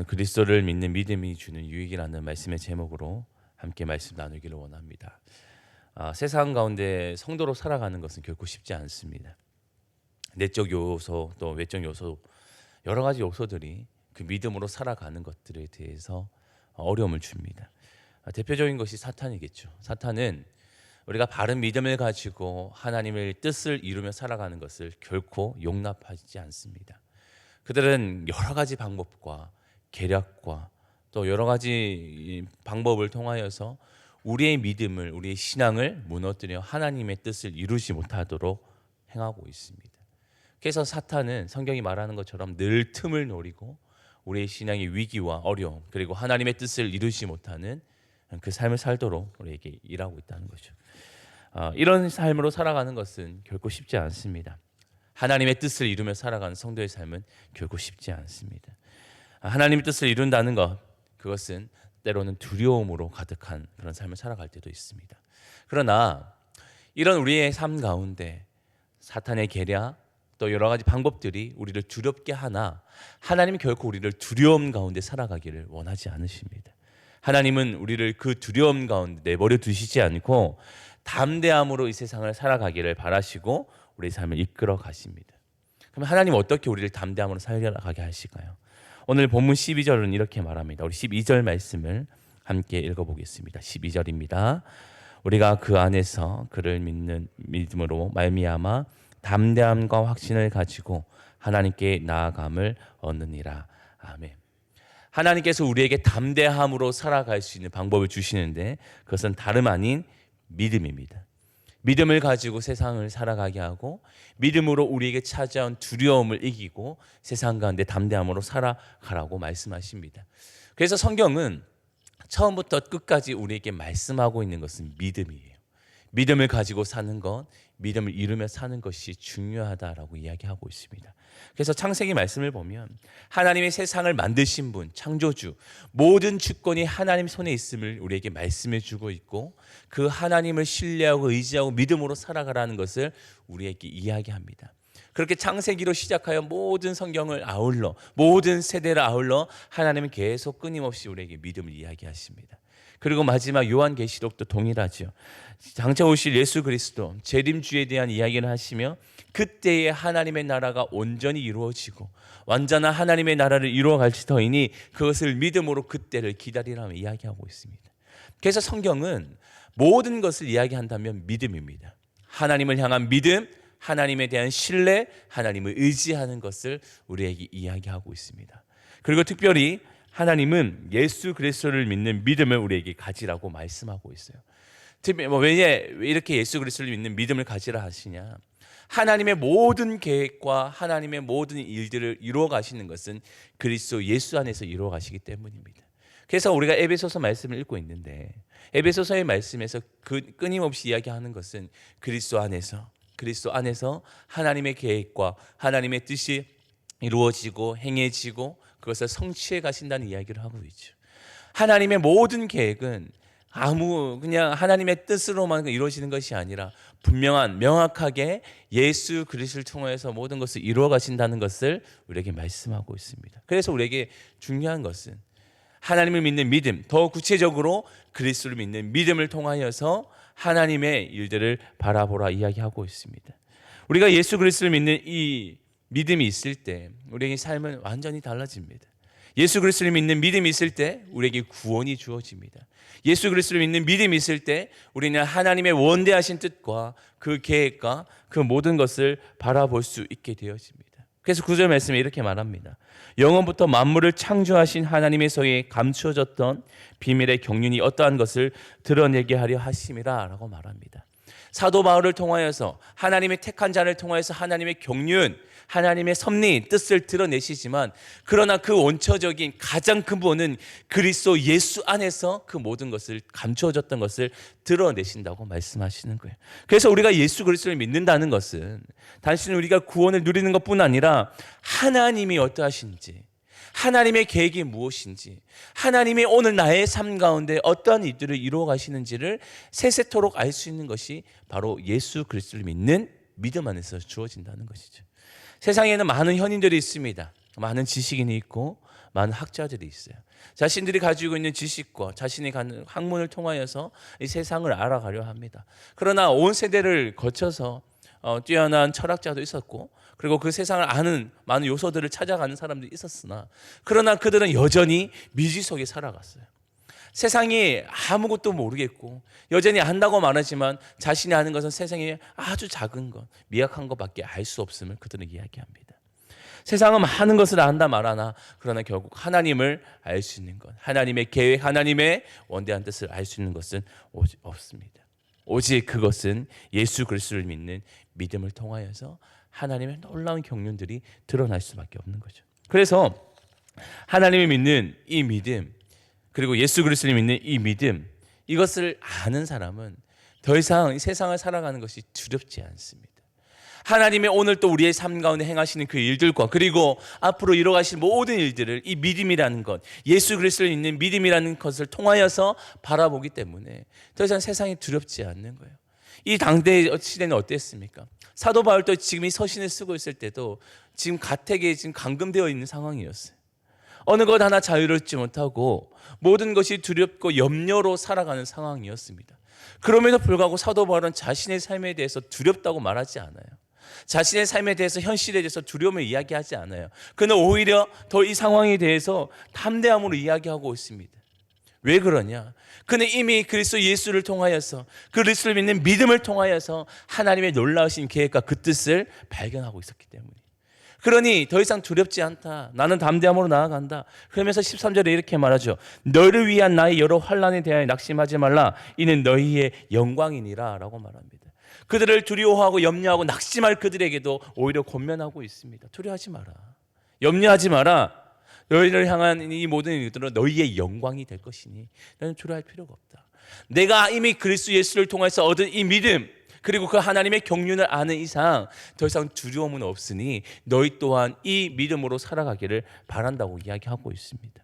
오늘 그리스도를 믿는 믿음이 주는 유익이라는 말씀의 제목으로 함께 말씀 나누기를 원합니다. 세상 가운데 성도로 살아가는 것은 결코 쉽지 않습니다. 내적 요소 또 외적 요소 여러 가지 요소들이 그 믿음으로 살아가는 것들에 대해서 어려움을 줍니다. 대표적인 것이 사탄이겠죠. 사탄은 우리가 바른 믿음을 가지고 하나님의 뜻을 이루며 살아가는 것을 결코 용납하지 않습니다. 그들은 여러 가지 방법과 계략과 또 여러 가지 방법을 통하여서 우리의 믿음을, 우리의 신앙을 무너뜨려 하나님의 뜻을 이루지 못하도록 행하고 있습니다. 그래서 사탄은 성경이 말하는 것처럼 늘 틈을 노리고 우리의 신앙의 위기와 어려움 그리고 하나님의 뜻을 이루지 못하는 그 삶을 살도록 우리에게 일하고 있다는 거죠. 이런 삶으로 살아가는 것은 결코 쉽지 않습니다. 하나님의 뜻을 이루며 살아가는 성도의 삶은 결코 쉽지 않습니다. 하나님의 뜻을 이룬다는 것, 그것은 때로는 두려움으로 가득한 그런 삶을 살아갈 때도 있습니다. 그러나 이런 우리의 삶 가운데 사탄의 계략 또 여러 가지 방법들이 우리를 두렵게 하나 하나님이 결코 우리를 두려움 가운데 살아가기를 원하지 않으십니다. 하나님은 우리를 그 두려움 가운데 내버려 두시지 않고 담대함으로 이 세상을 살아가기를 바라시고 우리의 삶을 이끌어 가십니다. 그럼 하나님 어떻게 우리를 담대함으로 살아가게 하실까요? 오늘 본문 12절은 이렇게 말합니다. 우리 12절 말씀을 함께 읽어보겠습니다. 12절입니다. 우리가 그 안에서 그를 믿는 믿음으로 말미암아 담대함과 확신을 가지고 하나님께 나아감을 얻느니라. 아멘. 하나님께서 우리에게 담대함으로 살아갈 수 있는 방법을 주시는데 그것은 다름 아닌 믿음입니다. 믿음을 가지고 세상을 살아가게 하고 믿음으로 우리에게 찾아온 두려움을 이기고 세상 가운데 담대함으로 살아가라고 말씀하십니다. 그래서 성경은 처음부터 끝까지 우리에게 말씀하고 있는 것은 믿음이에요. 믿음을 가지고 사는 것, 믿음을 이루며 사는 것이 중요하다라고 이야기하고 있습니다. 그래서 창세기 말씀을 보면 하나님의 세상을 만드신 분, 창조주, 모든 주권이 하나님 손에 있음을 우리에게 말씀해 주고 있고 그 하나님을 신뢰하고 의지하고 믿음으로 살아가라는 것을 우리에게 이야기합니다. 그렇게 창세기로 시작하여 모든 성경을 아울러 모든 세대를 아울러 하나님은 계속 끊임없이 우리에게 믿음을 이야기하십니다. 그리고 마지막 요한계시록도 동일하죠. 장차 오실 예수 그리스도 재림주에 대한 이야기를 하시며 그때에 하나님의 나라가 온전히 이루어지고 완전한 하나님의 나라를 이루어갈지 터이니 그것을 믿음으로 그때를 기다리라며 이야기하고 있습니다. 그래서 성경은 모든 것을 이야기한다면 믿음입니다. 하나님을 향한 믿음, 하나님에 대한 신뢰, 하나님을 의지하는 것을 우리에게 이야기하고 있습니다. 그리고 특별히 하나님은 예수 그리스도를 믿는 믿음을 우리에게 가지라고 말씀하고 있어요. 왜 이렇게 예수 그리스도를 믿는 믿음을 가지라 하시냐? 하나님의 모든 계획과 하나님의 모든 일들을 이루어 가시는 것은 그리스도 예수 안에서 이루어 가시기 때문입니다. 그래서 우리가 에베소서 말씀을 읽고 있는데 에베소서의 말씀에서 끊임없이 이야기하는 것은 그리스도 안에서 하나님의 계획과 하나님의 뜻이 이루어지고 행해지고 그것을 성취해 가신다는 이야기를 하고 있죠. 하나님의 모든 계획은 그냥 하나님의 뜻으로만 이루어지는 것이 아니라 명확하게 예수 그리스도를 통해서 모든 것을 이루어 가신다는 것을 우리에게 말씀하고 있습니다. 그래서 우리에게 중요한 것은 하나님을 믿는 믿음, 더 구체적으로 그리스도를 믿는 믿음을 통하여서 하나님의 일들을 바라보라 이야기하고 있습니다. 우리가 예수 그리스도를 믿는 이 믿음이 있을 때 우리에게 삶은 완전히 달라집니다. 예수 그리스도를 믿는 믿음이 있을 때 우리에게 구원이 주어집니다. 예수 그리스도를 믿는 믿음이 있을 때 우리는 하나님의 원대하신 뜻과 그 계획과 그 모든 것을 바라볼 수 있게 되어집니다. 그래서 9절 말씀에 이렇게 말합니다. 영원부터 만물을 창조하신 하나님의 손에 감추어졌던 비밀의 경륜이 어떠한 것을 드러내게 하려 하심이라 라고 말합니다. 사도 바울을 통하여서 하나님의 택한 자를 통하여서 하나님의 경륜, 하나님의 섭리, 뜻을 드러내시지만 그러나 그 원초적인 가장 근본은 그리스도 예수 안에서 그 모든 것을 감추어졌던 것을 드러내신다고 말씀하시는 거예요. 그래서 우리가 예수 그리스도를 믿는다는 것은 단순히 우리가 구원을 누리는 것뿐 아니라 하나님이 어떠하신지 하나님의 계획이 무엇인지 하나님이 오늘 나의 삶 가운데 어떠한 일들을 이루어 가시는지를 세세토록 알 수 있는 것이 바로 예수 그리스도를 믿는 믿음 안에서 주어진다는 것이죠. 세상에는 많은 현인들이 있습니다. 많은 지식인이 있고 많은 학자들이 있어요. 자신들이 가지고 있는 지식과 자신이 가는 학문을 통하여서 이 세상을 알아가려 합니다. 그러나 온 세대를 거쳐서 뛰어난 철학자도 있었고, 그리고 그 세상을 아는 많은 요소들을 찾아가는 사람도 있었으나, 그러나 그들은 여전히 미지 속에 살아갔어요. 세상이 아무것도 모르겠고 여전히 안다고 말하지만 자신이 아는 것은 세상에 아주 작은 것, 미약한 것밖에 알 수 없음을 그들은 이야기합니다. 세상은 많은 것을 안다 말하나 그러나 결국 하나님을 알 수 있는 것, 하나님의 계획, 하나님의 원대한 뜻을 알 수 있는 것은 없습니다. 오직 그것은 예수 그리스도를 믿는 믿음을 통하여서 하나님의 놀라운 경륜들이 드러날 수밖에 없는 거죠. 그래서 하나님을 믿는 이 믿음, 그리고 예수 그리스도를 믿는 이 믿음, 이것을 아는 사람은 더 이상 세상을 살아가는 것이 두렵지 않습니다. 하나님의 오늘 또 우리의 삶 가운데 행하시는 그 일들과 그리고 앞으로 이뤄가실 모든 일들을 이 믿음이라는 것, 예수 그리스도를 믿는 믿음이라는 것을 통하여서 바라보기 때문에 더 이상 세상이 두렵지 않는 거예요. 이 당대 시대는 어땠습니까? 사도 바울도 지금 이 서신을 쓰고 있을 때도 지금 가택에 지금 감금되어 있는 상황이었어요. 어느 것 하나 자유롭지 못하고 모든 것이 두렵고 염려로 살아가는 상황이었습니다. 그럼에도 불구하고 사도 바울은 자신의 삶에 대해서 두렵다고 말하지 않아요. 자신의 삶에 대해서, 현실에 대해서 두려움을 이야기하지 않아요. 그는 오히려 더 이 상황에 대해서 담대함으로 이야기하고 있습니다. 왜 그러냐? 그는 이미 그리스도 예수를 통하여서, 그리스도를 믿는 믿음을 통하여서 하나님의 놀라우신 계획과 그 뜻을 발견하고 있었기 때문에. 그러니 더 이상 두렵지 않다. 나는 담대함으로 나아간다. 그러면서 13절에 이렇게 말하죠. 너를 위한 나의 여러 환난에 대하여 낙심하지 말라. 이는 너희의 영광이니라 라고 말합니다. 그들을 두려워하고 염려하고 낙심할 그들에게도 오히려 권면하고 있습니다. 두려워하지 마라. 염려하지 마라. 너희를 향한 이 모든 일들은 너희의 영광이 될 것이니 너는 두려워할 필요가 없다. 내가 이미 그리스도 예수를 통해서 얻은 이 믿음, 그리고 그 하나님의 경륜을 아는 이상 더 이상 두려움은 없으니 너희 또한 이 믿음으로 살아가기를 바란다고 이야기하고 있습니다.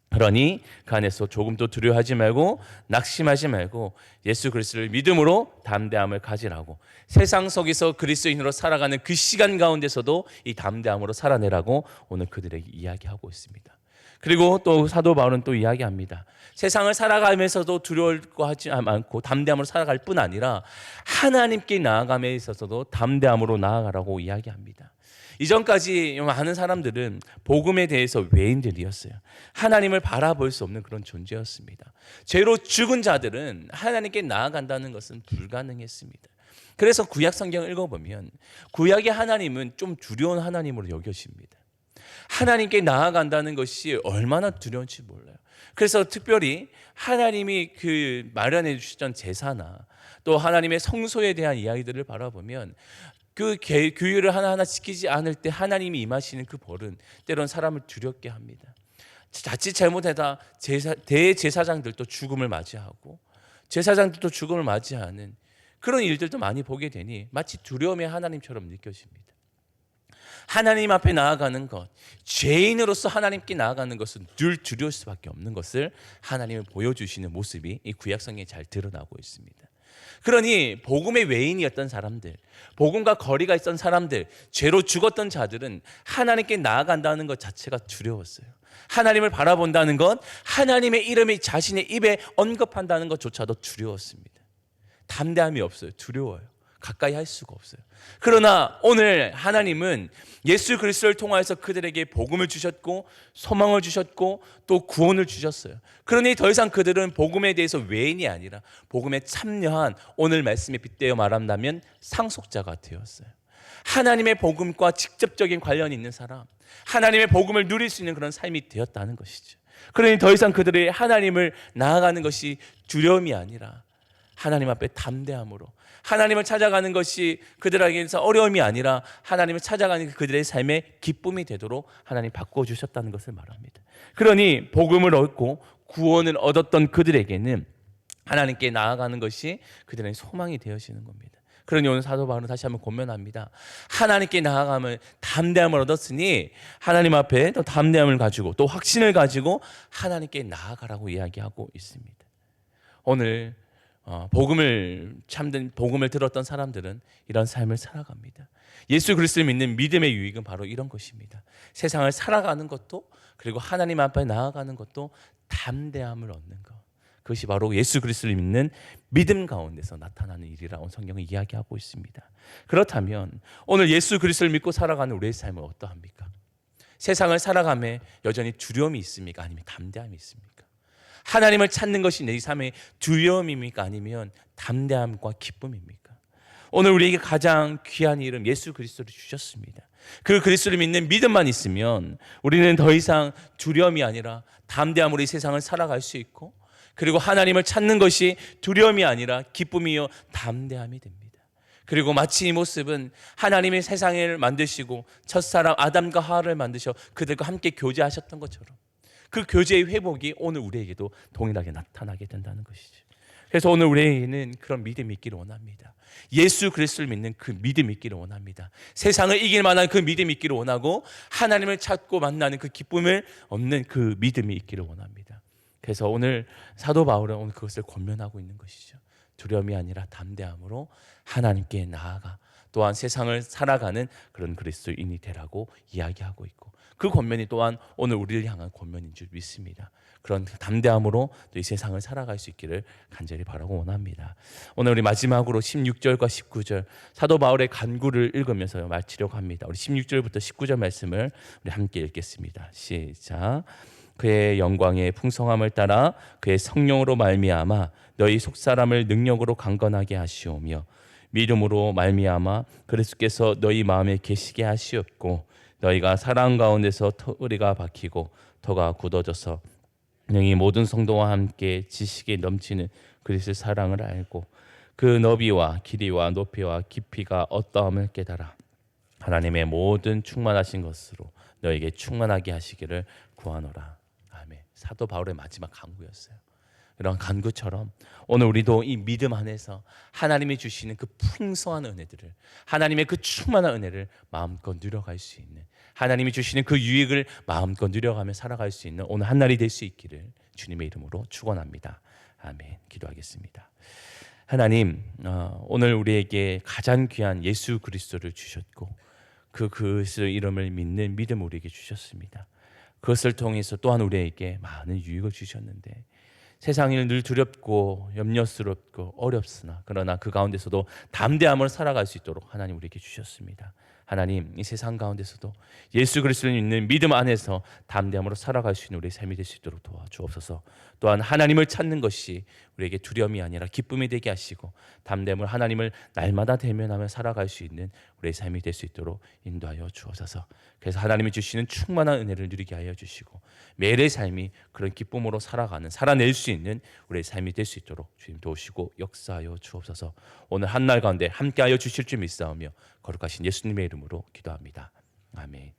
그러니 그 안에서 조금도 두려워하지 말고 낙심하지 말고 예수 그리스도를 믿음으로 담대함을 가지라고, 세상 속에서 그리스도인으로 살아가는 그 시간 가운데서도 이 담대함으로 살아내라고 오늘 그들에게 이야기하고 있습니다. 그리고 또 사도 바울은 또 이야기합니다. 세상을 살아가면서도 두려워하지 않고 담대함으로 살아갈 뿐 아니라 하나님께 나아감에 있어서도 담대함으로 나아가라고 이야기합니다. 이전까지 많은 사람들은 복음에 대해서 외인들이었어요. 하나님을 바라볼 수 없는 그런 존재였습니다. 죄로 죽은 자들은 하나님께 나아간다는 것은 불가능했습니다. 그래서 구약 성경을 읽어보면 구약의 하나님은 좀 두려운 하나님으로 여겨집니다. 하나님께 나아간다는 것이 얼마나 두려운지 몰라요. 그래서 특별히 하나님이 그 마련해 주셨던 제사나 또 하나님의 성소에 대한 이야기들을 바라보면 그 규율을 하나하나 지키지 않을 때 하나님이 임하시는 그 벌은 때로는 사람을 두렵게 합니다. 자칫 잘못하다 대제사장들도 죽음을 맞이하고 제사장들도 죽음을 맞이하는 그런 일들도 많이 보게 되니 마치 두려움의 하나님처럼 느껴집니다. 하나님 앞에 나아가는 것, 죄인으로서 하나님께 나아가는 것은 늘 두려울 수밖에 없는 것을 하나님을 보여주시는 모습이 이 구약성경에 잘 드러나고 있습니다. 그러니 복음의 외인이었던 사람들, 복음과 거리가 있던 사람들, 죄로 죽었던 자들은 하나님께 나아간다는 것 자체가 두려웠어요. 하나님을 바라본다는 것, 하나님의 이름이 자신의 입에 언급한다는 것조차도 두려웠습니다. 담대함이 없어요. 두려워요. 가까이 할 수가 없어요. 그러나 오늘 하나님은 예수 그리스도를 통하여서 그들에게 복음을 주셨고 소망을 주셨고 또 구원을 주셨어요. 그러니 더 이상 그들은 복음에 대해서 외인이 아니라 복음에 참여한, 오늘 말씀에 빗대어 말한다면 상속자가 되었어요. 하나님의 복음과 직접적인 관련이 있는 사람, 하나님의 복음을 누릴 수 있는 그런 삶이 되었다는 것이죠. 그러니 더 이상 그들의 하나님을 나아가는 것이 두려움이 아니라 하나님 앞에 담대함으로, 하나님을 찾아가는 것이 그들에게서 어려움이 아니라 하나님을 찾아가는 그들의 삶의 기쁨이 되도록 하나님 바꿔주셨다는 것을 말합니다. 그러니 복음을 얻고 구원을 얻었던 그들에게는 하나님께 나아가는 것이 그들의 소망이 되어지는 겁니다. 그러니 오늘 사도 바울은 다시 한번 권면합니다. 하나님께 나아가면 담대함을 얻었으니 하나님 앞에 또 담대함을 가지고 또 확신을 가지고 하나님께 나아가라고 이야기하고 있습니다. 오늘 복음을 들었던 사람들은 이런 삶을 살아갑니다. 예수 그리스도를 믿는 믿음의 유익은 바로 이런 것입니다. 세상을 살아가는 것도, 그리고 하나님 앞에 나아가는 것도 담대함을 얻는 것. 그것이 바로 예수 그리스도를 믿는 믿음 가운데서 나타나는 일이라고 성경은 이야기하고 있습니다. 그렇다면 오늘 예수 그리스도를 믿고 살아가는 우리의 삶은 어떠합니까? 세상을 살아가며 여전히 두려움이 있습니까? 아니면 담대함이 있습니까? 하나님을 찾는 것이 내 삶의 두려움입니까? 아니면 담대함과 기쁨입니까? 오늘 우리에게 가장 귀한 이름 예수 그리스도를 주셨습니다. 그 그리스도를 믿는 믿음만 있으면 우리는 더 이상 두려움이 아니라 담대함으로 이 세상을 살아갈 수 있고, 그리고 하나님을 찾는 것이 두려움이 아니라 기쁨이요 담대함이 됩니다. 그리고 마치 이 모습은 하나님의 세상을 만드시고 첫사람 아담과 하와를 만드셔 그들과 함께 교제하셨던 것처럼 그 교제의 회복이 오늘 우리에게도 동일하게 나타나게 된다는 것이죠. 그래서 오늘 우리에게는 그런 믿음이 있기를 원합니다. 예수 그리스도를 믿는 그 믿음이 있기를 원합니다. 세상을 이길 만한 그 믿음이 있기를 원하고, 하나님을 찾고 만나는 그 기쁨을 얻는 그 믿음이 있기를 원합니다. 그래서 오늘 사도 바울은 오늘 그것을 권면하고 있는 것이죠. 두려움이 아니라 담대함으로 하나님께 나아가 또한 세상을 살아가는 그런 그리스도인이 되라고 이야기하고 있고, 그 권면이 또한 오늘 우리를 향한 권면인 줄 믿습니다. 그런 담대함으로 또 이 세상을 살아갈 수 있기를 간절히 바라고 원합니다. 오늘 우리 마지막으로 16절과 19절 사도 바울의 간구를 읽으면서 마치려고 합니다. 우리 16절부터 19절 말씀을 우리 함께 읽겠습니다. 시작. 그의 영광의 풍성함을 따라 그의 성령으로 말미암아 너희 속사람을 능력으로 강건하게 하시오며, 믿음으로 말미암아 그리스도께서 너희 마음에 계시게 하시었고, 너희가 사랑 가운데서 터가 박히고 터가 굳어져서 능히 모든 성도와 함께 지식에 넘치는 그리스도의 사랑을 알고 그 너비와 길이와 높이와 깊이가 어떠함을 깨달아 하나님의 모든 충만하신 것으로 너에게 충만하게 하시기를 구하노라. 아멘. 사도 바울의 마지막 간구였어요. 이런 간구처럼 오늘 우리도 이 믿음 안에서 하나님이 주시는 그 풍성한 은혜들을, 하나님의 그 충만한 은혜를 마음껏 누려갈 수 있는, 하나님이 주시는 그 유익을 마음껏 누려가며 살아갈 수 있는 오늘 한날이 될 수 있기를 주님의 이름으로 축원합니다. 아멘. 기도하겠습니다. 하나님, 오늘 우리에게 가장 귀한 예수 그리스도를 주셨고 그 그리스도의 이름을 믿는 믿음을 우리에게 주셨습니다. 그것을 통해서 또한 우리에게 많은 유익을 주셨는데, 세상이 늘 두렵고 염려스럽고 어렵으나 그러나 그 가운데서도 담대함으로 살아갈 수 있도록 하나님 우리에게 주셨습니다. 하나님, 이 세상 가운데서도 예수 그리스도를 믿는 믿음 안에서 담대함으로 살아갈 수 있는 우리의 삶이 될 수 있도록 도와주옵소서. 또한 하나님을 찾는 것이 우리에게 두려움이 아니라 기쁨이 되게 하시고, 담대함으로 하나님을 날마다 대면하며 살아갈 수 있는 우리의 삶이 될 수 있도록 인도하여 주옵소서. 그래서 하나님이 주시는 충만한 은혜를 누리게 하여 주시고, 매일의 삶이 그런 기쁨으로 살아낼 수 있는 우리의 삶이 될 수 있도록 주님 도우시고 역사하여 주옵소서. 오늘 한날 가운데 함께하여 주실 줄 믿사오며 거룩하신 예수님의 이름으로 기도합니다. 아멘.